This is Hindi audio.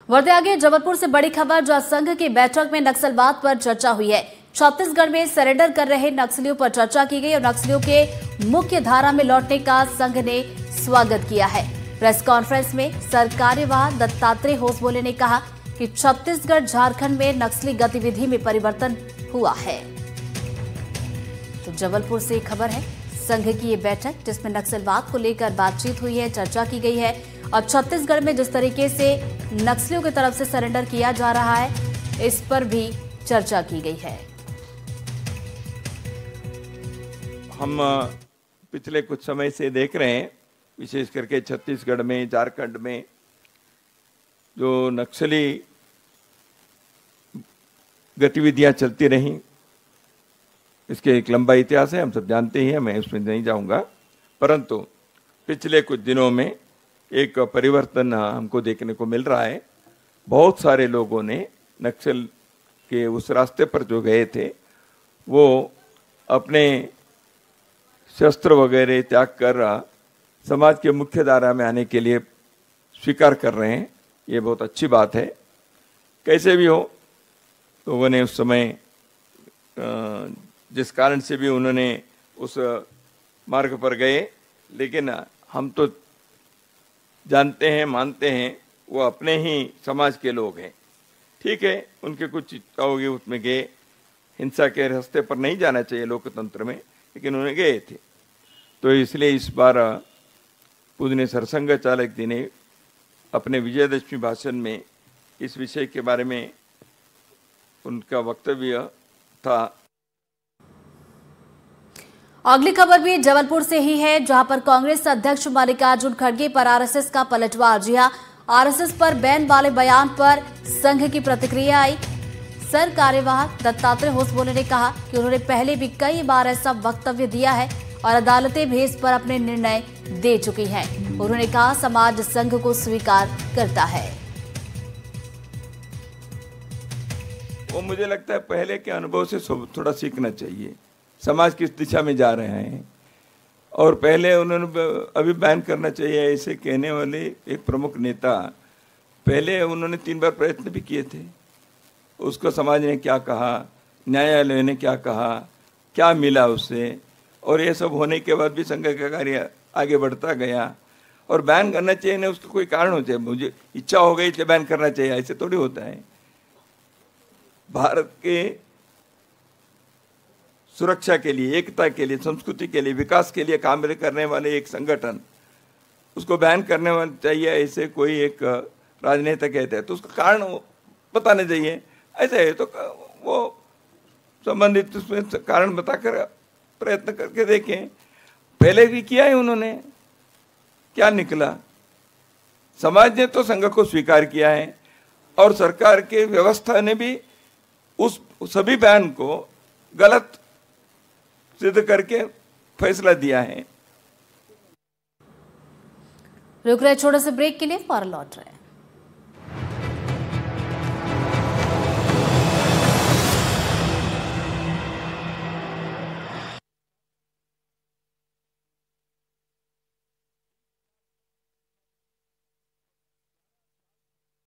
बढ़ते आगे जबलपुर से बड़ी खबर, जहां संघ की बैठक में नक्सलवाद पर चर्चा हुई है। छत्तीसगढ़ में सरेंडर कर रहे नक्सलियों पर चर्चा की गई और नक्सलियों के मुख्य धारा में लौटने का संघ ने स्वागत किया है। प्रेस कॉन्फ्रेंस में सरकार्यवाह दत्तात्रेय होसबोले ने कहा कि छत्तीसगढ़ झारखंड में नक्सली गतिविधि में परिवर्तन हुआ है। तो जबलपुर से खबर है, संघ की ये बैठक जिसमें नक्सलवाद को लेकर बातचीत हुई है, चर्चा की गई है और छत्तीसगढ़ में जिस तरीके से नक्सलियों की तरफ से सरेंडर किया जा रहा है, इस पर भी चर्चा की गई है। हम पिछले कुछ समय से देख रहे हैं, विशेष करके छत्तीसगढ़ में, झारखंड में जो नक्सली गतिविधियां चलती रहीं, इसके एक लंबा इतिहास है, हम सब जानते ही हैं, मैं उसमें नहीं जाऊंगा। परंतु पिछले कुछ दिनों में एक परिवर्तन हमको देखने को मिल रहा है। बहुत सारे लोगों ने नक्सल के उस रास्ते पर जो गए थे, वो अपने शस्त्र वगैरह त्याग कर समाज के मुख्य धारा में आने के लिए स्वीकार कर रहे हैं। ये बहुत अच्छी बात है। कैसे भी हो, लोगों ने उस समय जिस कारण से भी उन्होंने उस मार्ग पर गए, लेकिन हम तो जानते हैं, मानते हैं, वो अपने ही समाज के लोग हैं। ठीक है, उनके कुछ इच्छा होगी, उसमें गए। हिंसा के रास्ते पर नहीं जाना चाहिए लोकतंत्र में, लेकिन उन्हें गए थे। तो इसलिए इस बार पूजनीय सरसंघ चालक जी ने अपने विजयदशमी भाषण में इस विषय के बारे में उनका वक्तव्य था। अगली खबर भी जबलपुर से ही है, जहां पर कांग्रेस अध्यक्ष मल्लिकार्जुन खड़गे पर आरएसएस का पलटवार। जी हां, आरएसएस पर बैन वाले बयान पर संघ की प्रतिक्रिया आई। सर कार्यवाह दत्तात्रेय होसबोले ने कहा कि उन्होंने पहले भी कई बार ऐसा वक्तव्य दिया है और अदालतें भी इस पर अपने निर्णय दे चुकी हैं। उन्होंने कहा समाज संघ को स्वीकार करता है। वो मुझे लगता है पहले के अनुभव से थोड़ा सीखना चाहिए। समाज किस दिशा में जा रहे हैं, और पहले उन्होंने अभी बैन करना चाहिए ऐसे कहने वाले एक प्रमुख नेता, पहले उन्होंने 3 बार प्रयत्न भी किए थे। उसको समाज ने क्या कहा, न्यायालय ने क्या कहा, क्या मिला उससे, और ये सब होने के बाद भी संघ का कार्य आगे बढ़ता गया। और बैन करना चाहिए ना, उसका कोई कारण हो चाहिए। मुझे इच्छा हो गई इसलिए बैन करना चाहिए, ऐसे थोड़ी होता है। भारत के सुरक्षा के लिए, एकता के लिए, संस्कृति के लिए, विकास के लिए काम करने वाले एक संगठन, उसको बैन करने वाला चाहिए ऐसे कोई एक राजनेता कहते हैं, तो उसका कारण बताना चाहिए। ऐसे है तो वो संबंधित उसमें कारण बताकर प्रयत्न करके देखें। पहले भी किया है उन्होंने, क्या निकला? समाज ने तो संघ को स्वीकार किया है और सरकार के व्यवस्था ने भी उस सभी बयान को गलत सिद्ध करके फैसला दिया है। रुक रहे छोटे से ब्रेक के लिए, फौरन लौट रहे हैं।